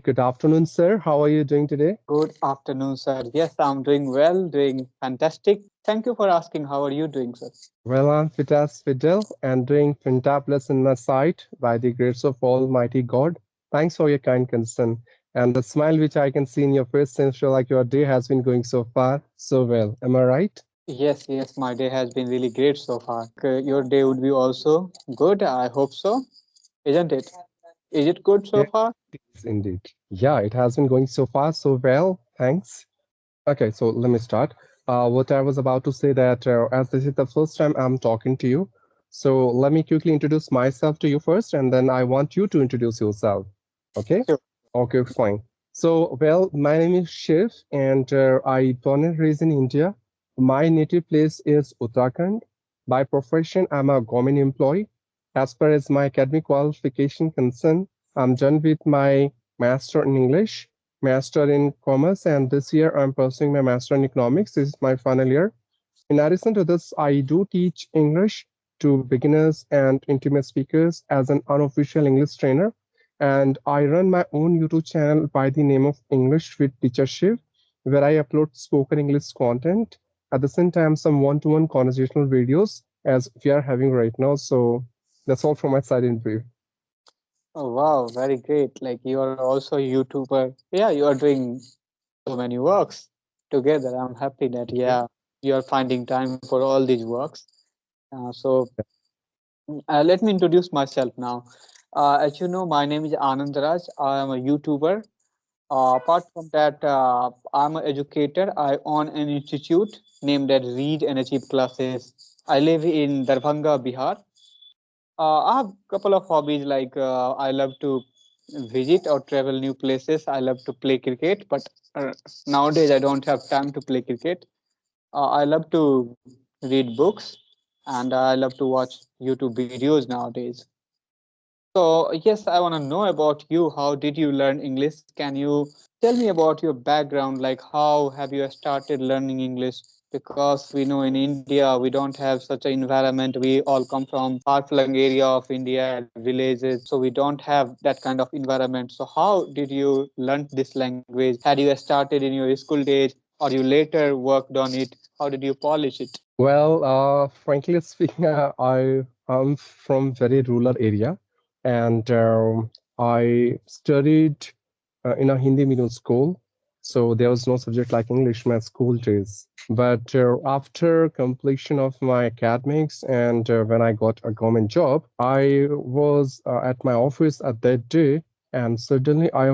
good afternoon, sir. How are you doing today? Good afternoon, sir. Yes, I'm doing well, doing fantastic. Thank you for asking. How are you doing, sir? Well, I'm fit as fiddle and doing fantabulous in my sight by the grace of Almighty God. Thanks for your kind concern and the smile which I can see in your face seems to like your day has been going so far so well. Am I right? Yes, my day has been really great so far. Your day would be also good. I hope so, isn't it? Is it good so Yes, far? it is indeed. Yeah, it has been going so far so well. Thanks. Okay, so let me start. What I was about to say that as this is the first time I'm talking to you, so let me quickly introduce myself to you first, and then I want you to introduce yourself. Okay? Sure. Okay, fine. So, well, my name is Shiv, and I born and raised in India. My native place is Uttarakhand. By profession, I'm a government employee. As far as my academic qualification concerned, I'm done with my master in English, master in commerce, and this year I'm pursuing my master in economics. This is my final year. In addition to this, I do teach English to beginners and intimate speakers as an unofficial English trainer. And I run my own YouTube channel by the name of English with Teacher Shiv, where I upload spoken English content. At the same time, some one-to-one conversational videos as we are having right now. So that's all from my side in brief. Oh, wow, very great. Like you are also a YouTuber. Yeah, you are doing so many works together. I'm happy that, yeah, you are finding time for all these works. Let me introduce myself now. As you know, my name is Anand. I am a YouTuber. Apart from that, I'm an educator. I own an institute named as Read and Achieve Classes. I live in Darbhanga, Bihar. I have a couple of hobbies like I love to visit or travel new places. I love to play cricket, but nowadays I don't have time to play cricket. I love to read books and I love to watch YouTube videos nowadays. So, yes, I want to know about you. How did you learn English? Can you tell me about your background? Like, how have you started learning English? Because we know in India, we don't have such an environment. We all come from far-flung area of India, villages, so we don't have that kind of environment. So, how did you learn this language? Had you started in your school days, or you later worked on it? How did you polish it? Well, frankly speaking, I am from very rural area, and I studied in a Hindi medium school. So there was no subject like English in my school days. But after completion of my academics and when I got a government job, I was at my office at that day, and suddenly I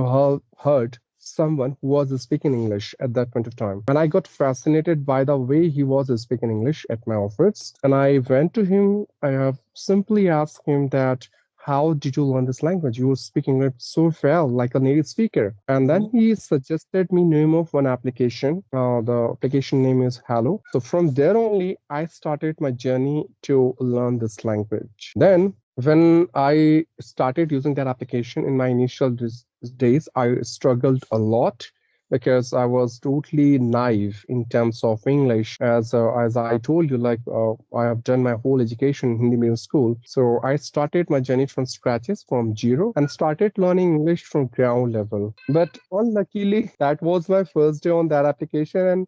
heard someone who was speaking English at that point of time. And I got fascinated by the way he was speaking English at my office. And I went to him. I have simply asked him that, how did you learn this language? You were speaking it so well, like a native speaker. And then he suggested me name of one application. The application name is Hello. So from there only, I started my journey to learn this language. Then when I started using that application in my initial days, I struggled a lot because I was totally naive in terms of English. As I told you, like I have done my whole education in Hindi medium school, so I started my journey from scratches, from zero, and started learning English from ground level. But unluckily, that was my first day on that application, and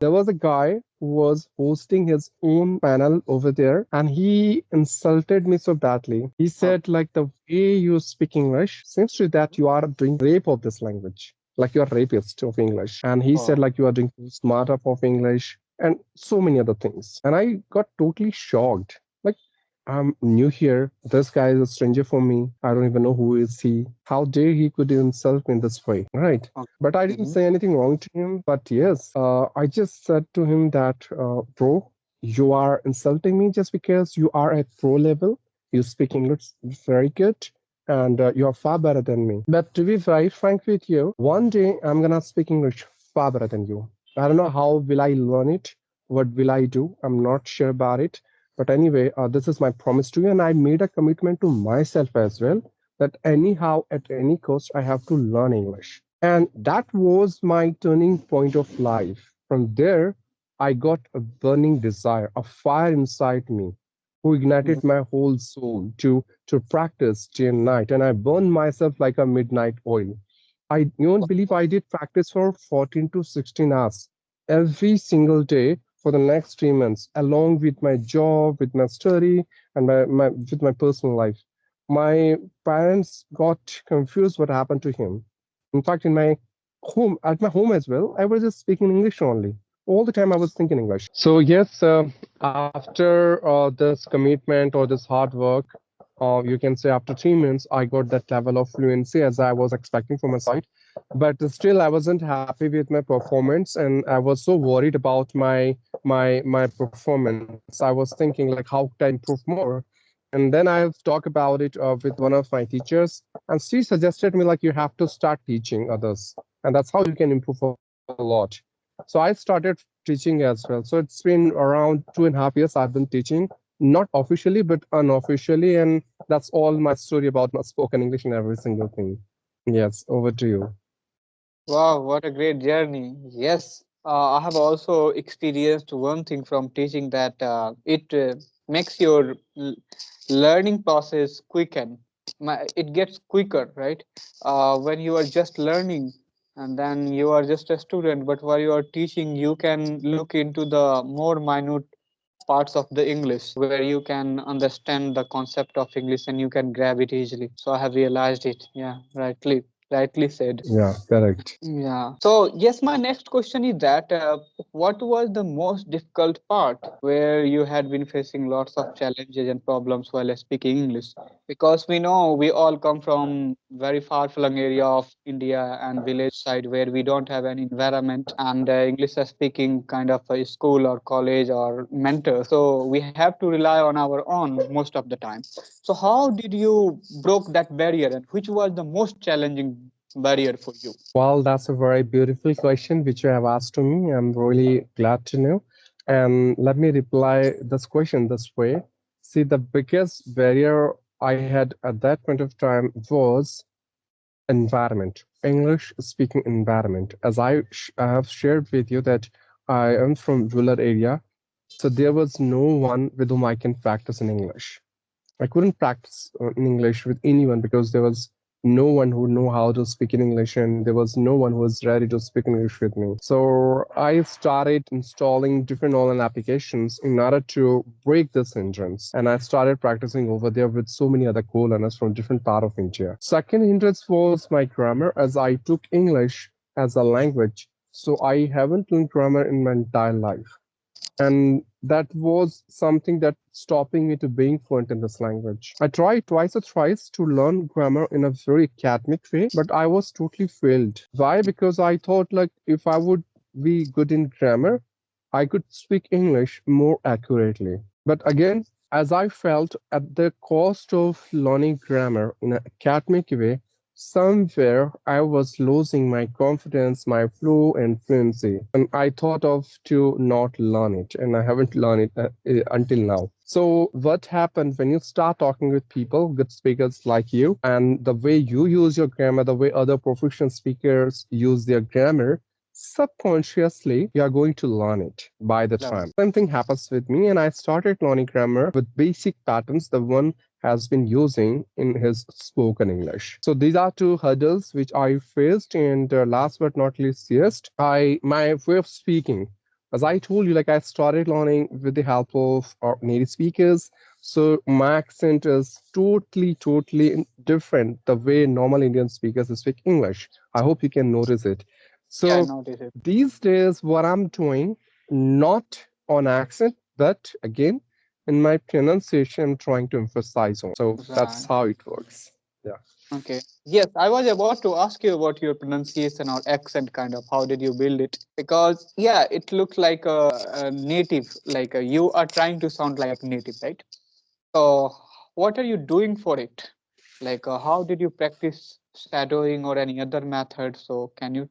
there was a guy who was hosting his own panel over there, and he insulted me so badly. He said, like, the way you speak English seems to that you are doing rape of this language, like you're rapist of English. And he said, Oh, like, you are doing smart up of English and so many other things. And I got totally shocked. Like, I'm new here. This guy is a stranger for me. I don't even know who is he. How dare he could insult me in this way, right? okay. But I didn't Mhm. say anything wrong to him. But yes, I just said to him that, bro, you are insulting me just because you are at pro level. You speak English very good and you are far better than me. But to be very frank with you, one day I'm gonna speak English far better than you. I don't know how will I learn it. What will I do? I'm not sure about it. But anyway, this is my promise to you, and I made a commitment to myself as well that anyhow, at any cost, I have to learn English. And that was my turning point of life. From there, I got a burning desire, a fire inside me, who ignited my whole soul to practice day and night. And I burned myself like a midnight oil. I you won't believe I did practice for 14 to 16 hours every single day for the next 3 months, along with my job, with my study, and my with my personal life. My parents got confused what happened to him. In fact, in my home, at my home as well, I was just speaking English only. All the time I was thinking English. So yes, after this commitment or this hard work, you can say after 3 months, I got that level of fluency as I was expecting from my side. But still, I wasn't happy with my performance, and I was so worried about my performance. I was thinking like, how could I improve more? And then I talked about it with one of my teachers, and she suggested me like you have to start teaching others, and that's how you can improve a lot. So I started teaching as well. So it's been around 2.5 years I've been teaching, not officially but unofficially, and that's all my story about my spoken English and every single thing. Yes, over to you. Wow, what a great journey. Yes, I have also experienced one thing from teaching that it makes your learning process quicken. It gets quicker, right? When you are just learning and then you are just a student, but while you are teaching, you can look into the more minute parts of the English where you can understand the concept of English and you can grab it easily. So I have realized it. Yeah, rightly said. Yeah, correct. Yeah. So yes, my next question is that what was the most difficult part where you had been facing lots of challenges and problems while speaking English? Because we know we all come from very far-flung area of India and village side where we don't have any environment and English speaking kind of a school or college or mentor. So we have to rely on our own most of the time. So how did you broke that barrier and which was the most challenging barrier for you? Well, that's a very beautiful question which you have asked to me. I'm really glad to know. And let me reply this question this way. See, the biggest barrier I had at that point of time was environment, English speaking environment. As I have shared with you that I am from rural area, so there was no one with whom I can practice in English. I couldn't practice in English with anyone because there was no one who knew how to speak in English, and there was no one who was ready to speak English with me. So I started installing different online applications in order to break this hindrance. And I started practicing over there with so many other co-learners from different part of India. Second hindrance was my grammar, as I took English as a language. So I haven't learned grammar in my entire life, and that was something that stopping me to being fluent in this language. I tried twice or thrice to learn grammar in a very academic way, but I was totally failed. Why? Because I thought like if I would be good in grammar, I could speak English more accurately. But again, as I felt at the cost of learning grammar in an academic way, somewhere I was losing my confidence, my flow and fluency. And I thought of to not learn it, and I haven't learned it until now. So what happened when you start talking with people, good speakers like you, and the way you use your grammar, the way other proficient speakers use their grammar, subconsciously you are going to learn it by the Learn. time. Same thing happens with me, and I started learning grammar with basic patterns the one has been using in his spoken English. So these are two hurdles which I faced, and last but not least, yes, I my way of speaking. As I told you, like I started learning with the help of our native speakers. So my accent is totally different the way normal Indian speakers speak English. I hope you can notice it. Yeah, I So noticed it. these days, what I'm doing, not on accent, but again, in my pronunciation, I'm trying to emphasize on. So that's Right. how it works. Yeah. Okay. Yes, I was about to ask you about your pronunciation or accent kind of. How did you build it? Because yeah, it looks like a native, like you are trying to sound like native, right? So what are you doing for it? Like how did you practice shadowing or any other method? So can you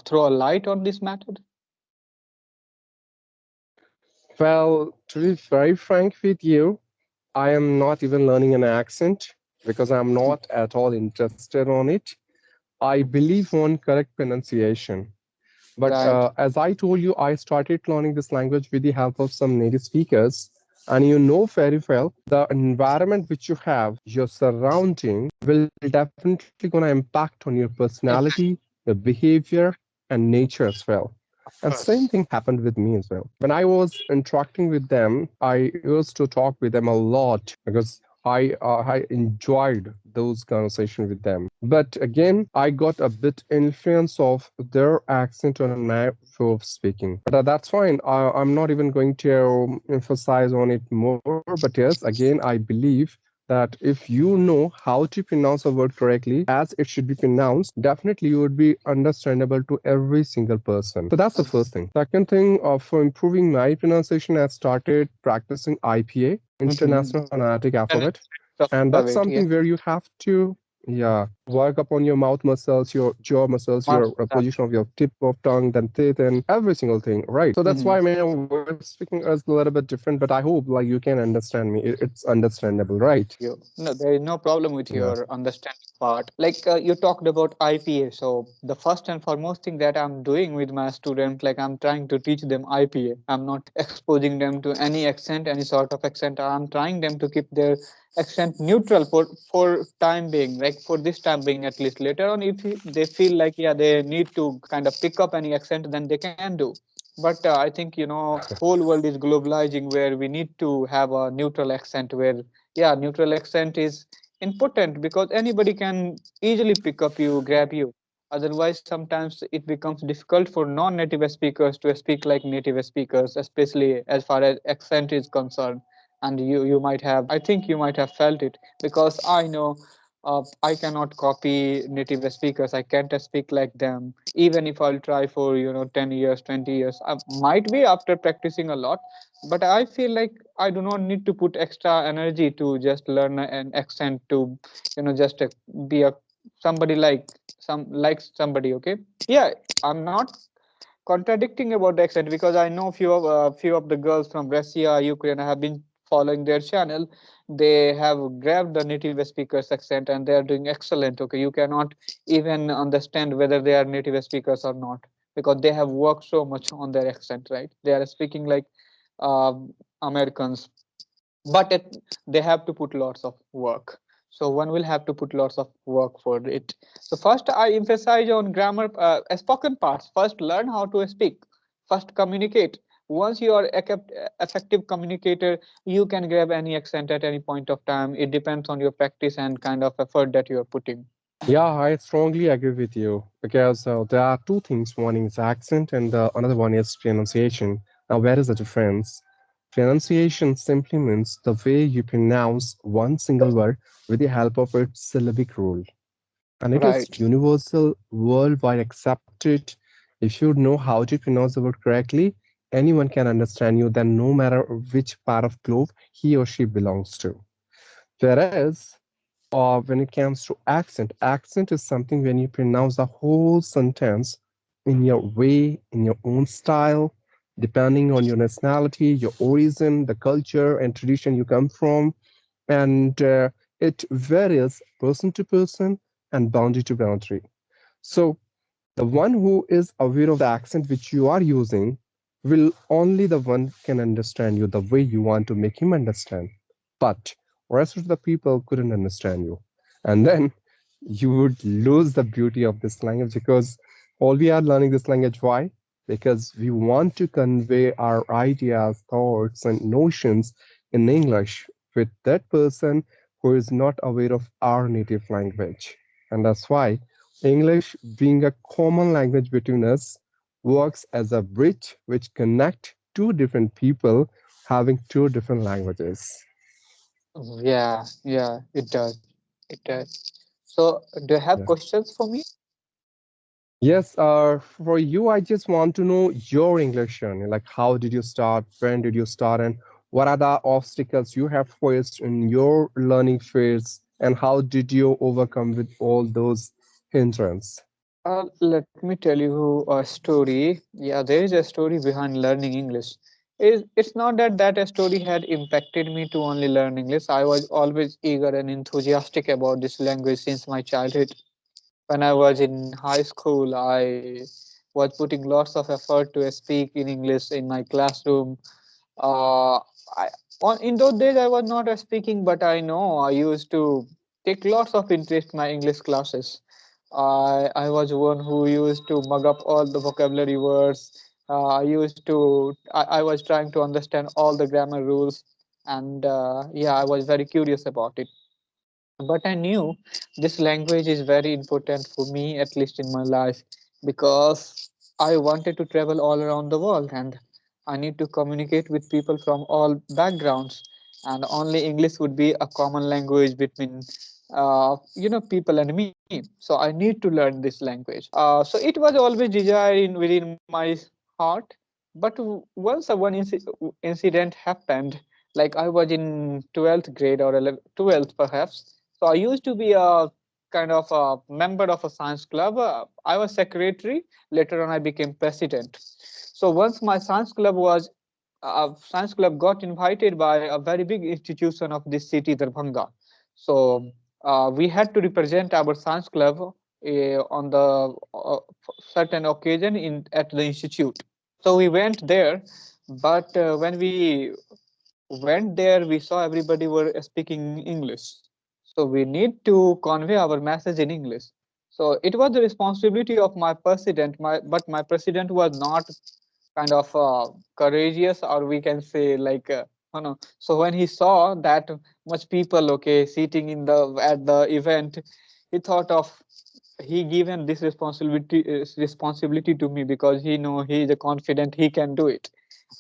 throw a light on this method? Well, to be very frank with you, I am not even learning an accent because I'm not at all interested on it. I believe on correct pronunciation. But Right. as I told you, I started learning this language with the help of some native speakers. And you know very well, the environment which you have, your surrounding, will definitely going to impact on your personality, Exactly. your behavior, and nature as well. Of And same course. thing happened with me as well. When I was interacting with them, I used to talk with them a lot because I enjoyed those conversations with them. But again, I got a bit influence of their accent on my way of speaking. But that's fine. I'm not even going to emphasize on it more. But yes, again, I believe that if you know how to pronounce a word correctly as it should be pronounced, definitely you would be understandable to every single person. So that's the first thing. Second thing, for improving my pronunciation, I started practicing IPA, Mhm. International Phonetic Alphabet. And And that's alphabet, something yeah. where you have to, yeah, work upon your mouth muscles, your jaw muscles, your Must start. position of your tip of tongue, then teeth, and every single thing, right? So that's why Mhm. my voice speaking is a little bit different, but I hope like you can understand me. It's understandable, right? You. No, there is no problem with Yeah. your understanding part. Like you talked about IPA. So the first and foremost thing that I'm doing with my student, like I'm trying to teach them IPA. I'm not exposing them to any accent, any sort of accent. I'm trying them to keep their accent neutral for time being, like for this time being at least. Later on, if they feel like yeah they need to kind of pick up any accent, then they can do. But I think whole world is globalizing where we need to have a neutral accent where yeah neutral accent is important because anybody can easily pick up you grab you. Otherwise sometimes it becomes difficult for non-native speakers to speak like native speakers, especially as far as accent is concerned. And you might have, I think you might have felt it, because I know I cannot copy native speakers. I can't speak like them even if I'll try for 10 years 20 years. I might be after practicing a lot, but I feel like I do not need to put extra energy to just learn an accent to just be a somebody like somebody. Okay, yeah, I'm not contradicting about the accent because I know few of the girls from Russia, Ukraine have been following their channel. They have grabbed the native speakers accent and they are doing excellent. Okay, you cannot even understand whether they are native speakers or not because they have worked so much on their accent. Right, they are speaking like Americans, but they have to put lots of work. So one will have to put lots of work for it. So first I emphasize on grammar, spoken parts. First learn how to speak, first communicate. Once you are effective communicator, you can grab any accent at any point of time. It depends on your practice and kind of effort that you are putting. Yeah, I strongly agree with you because there are two things. One is accent, and the another one is pronunciation. Now, where is the difference? Pronunciation simply means the way you pronounce one single word with the help of its syllabic rule, and it is Right. universal, worldwide accepted. If you know how to pronounce the word correctly, anyone can understand you. Then, no matter which part of globe he or she belongs to. Whereas when it comes to accent, accent is something when you pronounce the whole sentence in your way, in your own style, depending on your nationality, your origin, the culture and tradition you come from, and it varies person to person and boundary to boundary. So the one who is aware of the accent which you are using will only the one can understand you the way you want to make him understand. But rest of the people couldn't understand you. And then you would lose the beauty of this language because all we are learning this language. Why? Because we want to convey our ideas, thoughts, and notions in English with that person who is not aware of our native language. And that's why English, being a common language between us, works as a bridge which connect two different people having two different languages. Yeah, yeah, it does. It does. So do you have Yeah. questions for me? Yes, for you, I just want to know your English journey. Like, how did you start? When did you start? And what are the obstacles you have faced in your learning phase? And how did you overcome with all those hindrances? Let me tell you a story. Yeah, there is a story behind learning English. It's not that a story had impacted me to only learn English. I was always eager and enthusiastic about this language since my childhood. When I was in high school, I was putting lots of effort to speak in English in my classroom. Uh, On in those days, I was not speaking, but I know I used to take lots of interest in my English classes. I was one who used to mug up all the vocabulary words. I was trying to understand all the grammar rules, and yeah, I was very curious about it. But I knew this language is very important for me, at least in my life, because I wanted to travel all around the world and I need to communicate with people from all backgrounds. And only English would be a common language between, people and me. So I need to learn this language. So it was always desire within my heart. But once a incident happened, like I was in 12th grade or 12th perhaps, so I used to be a kind of a member of a science club. I was secretary. Later on, I became president. So once my science club got invited by a very big institution of this city, Darbhanga. So we had to represent our science club on the certain occasion in at the institute. So we went there, but when we went there, we saw everybody were speaking English. So we need to convey our message in English. So it was the responsibility of my president, but my president was not kind of courageous, or we can say like oh no. So when he saw that much people okay sitting in the at the event, he thought of he given this responsibility to me because he know he is confident he can do it.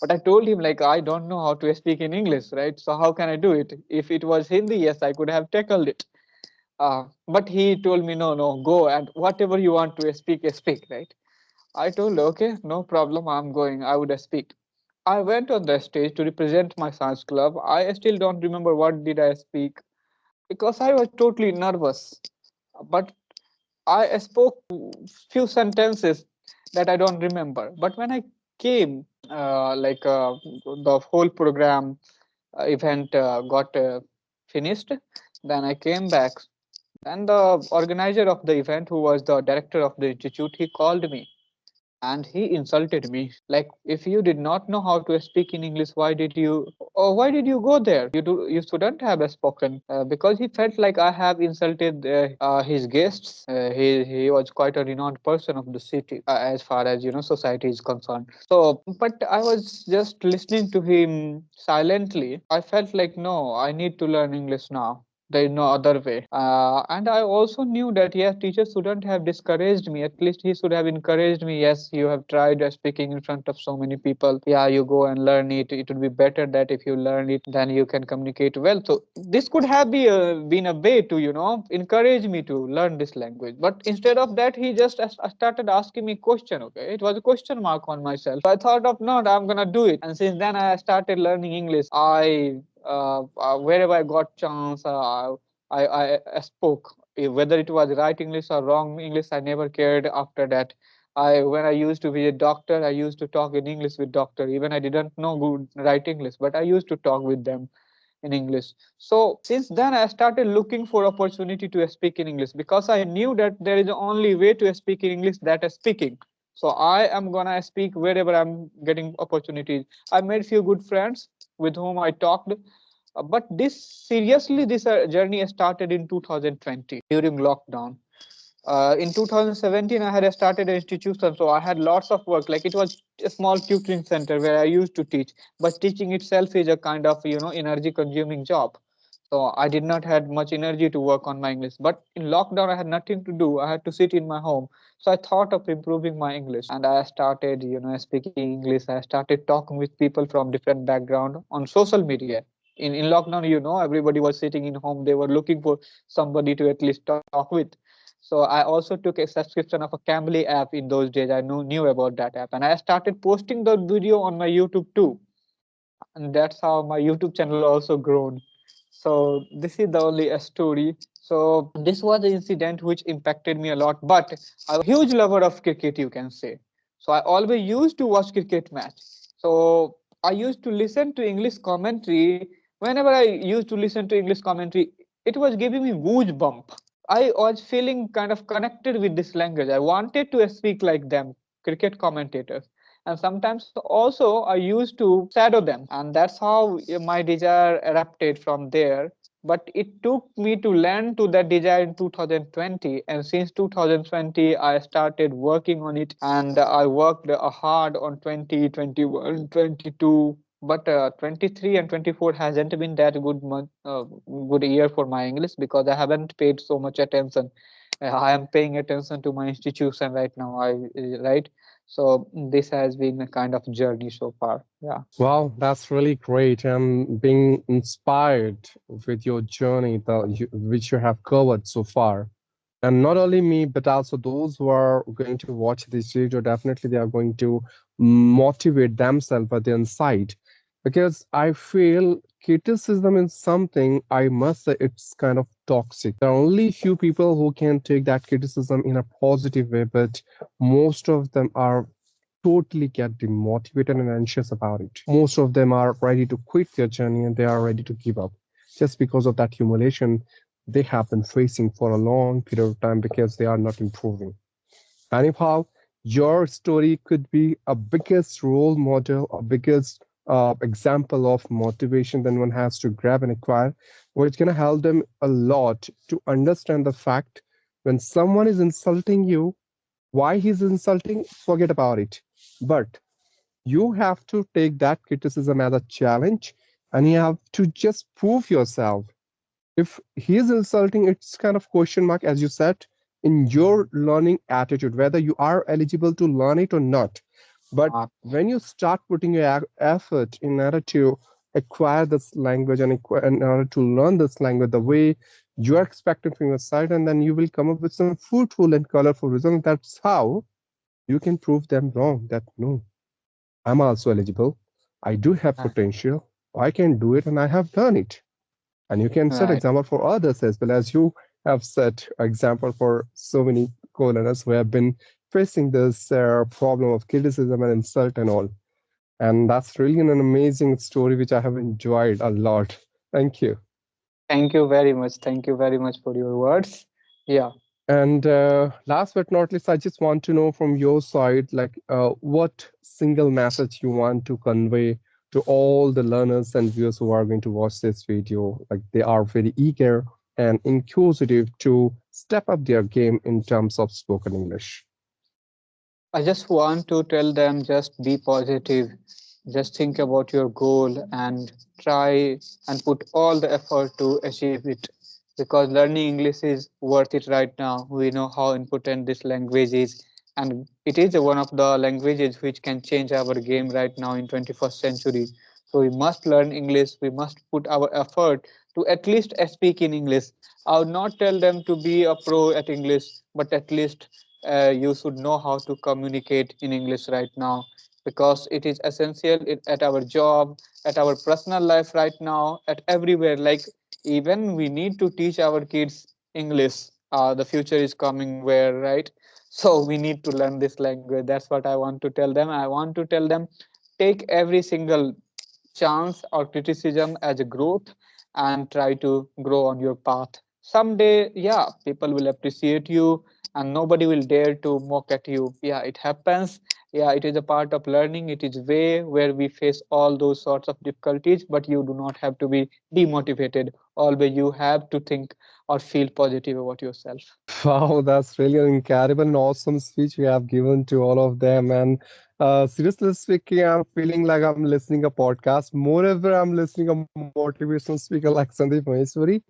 But I told him like I don't know how to speak in English, right? So how can I do it? If it was Hindi, yes, I could have tackled it. But he told me no, no, go and whatever you want to speak, speak, right? I told okay, no problem, I'm going. I would speak. I went on the stage to represent my science club. I still don't remember what did I speak because I was totally nervous. But I spoke few sentences that I don't remember. But when I came, the whole program event got finished, then I came back. Then the organizer of the event, who was the director of the institute, he called me and he insulted me. Like, if you did not know how to speak in English, why did you go there? You shouldn't have spoken. Because he felt like I have insulted his guests. He was quite a renowned person of the city, as far as society is concerned. So, but I was just listening to him silently. I felt like no, I need to learn English now. There is no other way. And I also knew that yes, teachers shouldn't have discouraged me. At least he should have encouraged me. Yes, you have tried speaking in front of so many people. Yeah, you go and learn it. It would be better that if you learn it, then you can communicate well. So this could have been a way to encourage me to learn this language. But instead of that, he just started asking me question. Okay, it was a question mark on myself. So I thought of no, I'm gonna do it. And since then, I started learning English. Wherever I got chance, I spoke. Whether it was right English or wrong English, I never cared. After that, when I used to be a doctor, I used to talk in English with doctor. Even I didn't know good right English, but I used to talk with them in English. So since then, I started looking for opportunity to speak in English because I knew that there is only way to speak in English, that is speaking. So I am gonna speak wherever I'm getting opportunities. I made few good friends with whom I talked. But this journey started in 2020 during lockdown. In 2017, I had started an institution, so I had lots of work. Like it was a small tutoring center where I used to teach, but teaching itself is a kind of energy consuming job. So I did not had much energy to work on my English. But in lockdown, I had nothing to do. I had to sit in my home. So I thought of improving my English, and I started speaking English. I started talking with people from different background on social media. In lockdown, everybody was sitting in home. They were looking for somebody to at least talk with. So I also took a subscription of a Cambly app in those days. I knew about that app, and I started posting the video on my YouTube too. And that's how my YouTube channel also grown. So this is the only story. So this was an incident which impacted me a lot, but I was a huge lover of cricket, you can say. So I always used to watch cricket match. So I used to listen to English commentary. Whenever I used to listen to English commentary, it was giving me goosebump. I was feeling kind of connected with this language. I wanted to speak like them, cricket commentators. and sometimes also I used to shadow them, and that's how my desire adapted from there. But it took me to learn to that desire in 2020, and since 2020 I started working on it, and I worked hard on 2021, 22. But 23 and 24 hasn't been that good month, good year for my English, because I haven't paid so much attention. I am paying attention to my institution right now. Right. So this has been a kind of journey so far. Yeah. Wow, that's really great. I'm being inspired with your journey which you have covered so far. And not only me, but also those who are going to watch this video, definitely they are going to motivate themselves by the inside. Because I feel criticism is something, I must say, it's kind of toxic. There are only few people who can take that criticism in a positive way, but most of them are totally get demotivated and anxious about it. Most of them are ready to quit their journey and they are ready to give up just because of that humiliation they have been facing for a long period of time because they are not improving. Anyhow, your story could be a biggest role model, a biggest example of motivation that one has to grab and acquire, which can help them a lot to understand the fact when someone is insulting you, why he's insulting, forget about it. But you have to take that criticism as a challenge and you have to just prove yourself. If he is insulting, it's kind of question mark, as you said, in your learning attitude, whether you are eligible to learn it or not. But Uh, when you start putting your effort in order to acquire this language and in order to learn this language the way you are expecting from your side, and then you will come up with some fruitful and colorful results. That's how you can prove them wrong that no, I'm also eligible. I do have right. potential. I can do it and I have done it. And you can set Right. example for others as well as you have set example for so many co-learners who have been facing this problem of criticism and insult and all. And that's really an amazing story which I have enjoyed a lot. Thank you. Thank you very much. Thank you very much for your words. Yeah. And last but not least, I just want to know from your side, like, what single message you want to convey to all the learners and viewers who are going to watch this video. Like, they are very eager and inquisitive to step up their game in terms of spoken English. I just want to tell them, just be positive. Just think about your goal and try and put all the effort to achieve it. Because learning English is worth it right now. We know how important this language is, and it is one of the languages which can change our game right now in 21st century. So we must learn English. We must put our effort to at least speak in English. I would not tell them to be a pro at English, but at least you should know how to communicate in English right now, because it is essential at our job, at our personal life right now, at everywhere. Like, even we need to teach our kids English. The future is coming where, right? So we need to learn this language. That's what I want to tell them. I want to tell them, take every single chance or criticism as a growth and try to grow on your path. Someday, yeah, people will appreciate you and nobody will dare to mock at you. Yeah, it happens. Yeah, it is a part of learning. It is way where we face all those sorts of difficulties, but you do not have to be demotivated. Always you have to think or feel positive about yourself. Wow, that's really an incredible and awesome speech you have given to all of them. And seriously speaking, I'm feeling like I'm listening a podcast. Moreover, I'm listening a motivational speaker like Sandeep Maheshwari.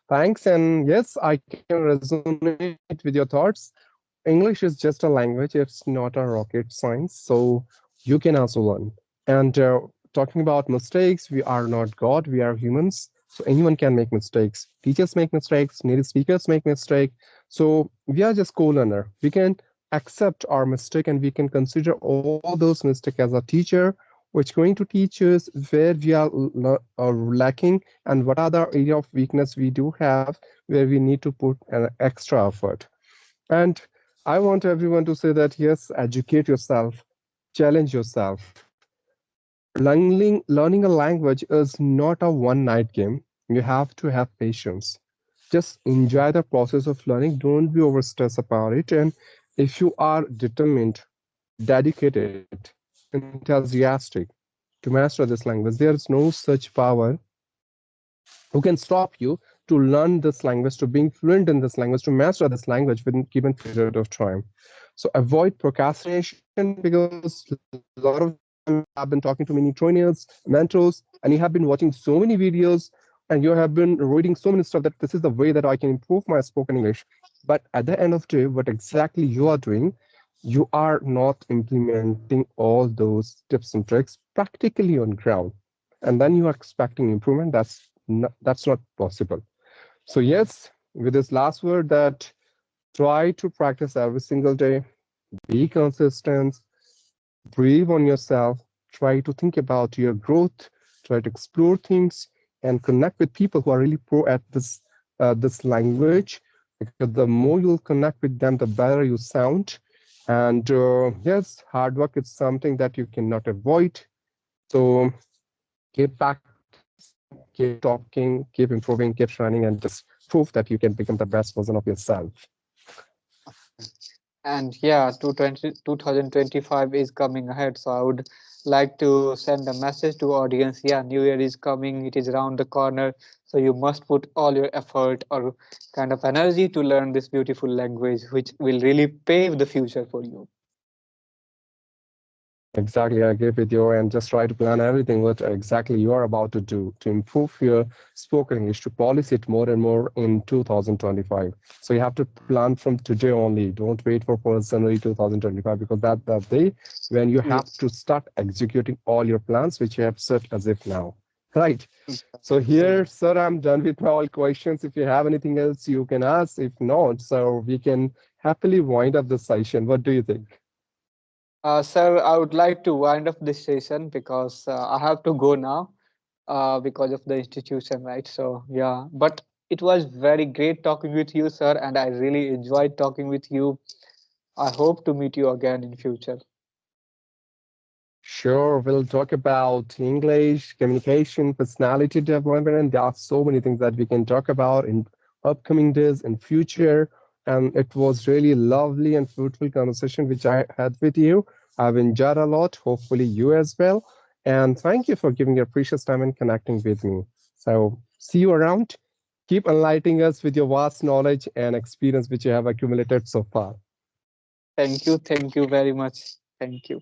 Thanks. And yes, I can resonate with your thoughts. English is just a language, it's not a rocket science. So you can also learn. And talking about mistakes, we are not God, we are humans. So anyone can make mistakes. Teachers make mistakes, native speakers make mistakes. So we are just co-learner. We can accept our mistake and we can consider all those mistakes as a teacher, which going to teach us where we are lacking and what are the area of weakness we do have where we need to put an extra effort. And I want everyone to say that yes, educate yourself, challenge yourself. Learning a language is not a one night game. You have to have patience. Just enjoy the process of learning. Don't be overstressed about it. And if you are determined, dedicated, enthusiastic to master this language. There is no such power who can stop you to learn this language, to being fluent in this language, to master this language within given period of time. So avoid procrastination because a lot of the time you have been talking to many trainers, mentors, and you have been watching so many videos and you have been reading so many stuff that this is the way that I can improve my spoken English. But at the end of the day, what exactly you are doing, you are not implementing all those tips and tricks practically on ground. And then you are expecting improvement. That's not possible. So yes, with this last word that try to practice every single day, be consistent, breathe on yourself, try to think about your growth, try to explore things, and connect with people who are really pro at this language. Because the more you'll connect with them, the better you sound. And yes, hard work is something that you cannot avoid. So keep practicing, keep talking, keep improving, keep trying, and just prove that you can become the best version of yourself. And yeah, 2025 is coming ahead, so I would like to send a message to audience. Yeah, New Year is coming, it is around the corner, so you must put all your effort or kind of energy to learn this beautiful language, which will really pave the future for you. Exactly, I agree with you, and just try to plan everything what exactly you are about to do to improve your spoken English, to polish it more and more in 2025. So you have to plan from today only. Don't wait for 1st January 2025 because that's the day when you Yeah. have to start executing all your plans which you have set as if now. Right. So here, sir, I'm done with my all questions. If you have anything else, you can ask. If not, so we can happily wind up the session. What do you think? Sir, I would like to wind up this session because I have to go now because of the institution, right? So, yeah, but it was very great talking with you, sir, and I really enjoyed talking with you. I hope to meet you again in future. Sure, we'll talk about English, communication, personality development, and there are so many things that we can talk about in upcoming days in future. And it was really lovely and fruitful conversation which I had with you. I've enjoyed a lot. Hopefully you as well. And thank you for giving your precious time and connecting with me. So see you around. Keep enlightening us with your vast knowledge and experience which you have accumulated so far. Thank you. Thank you very much. Thank you.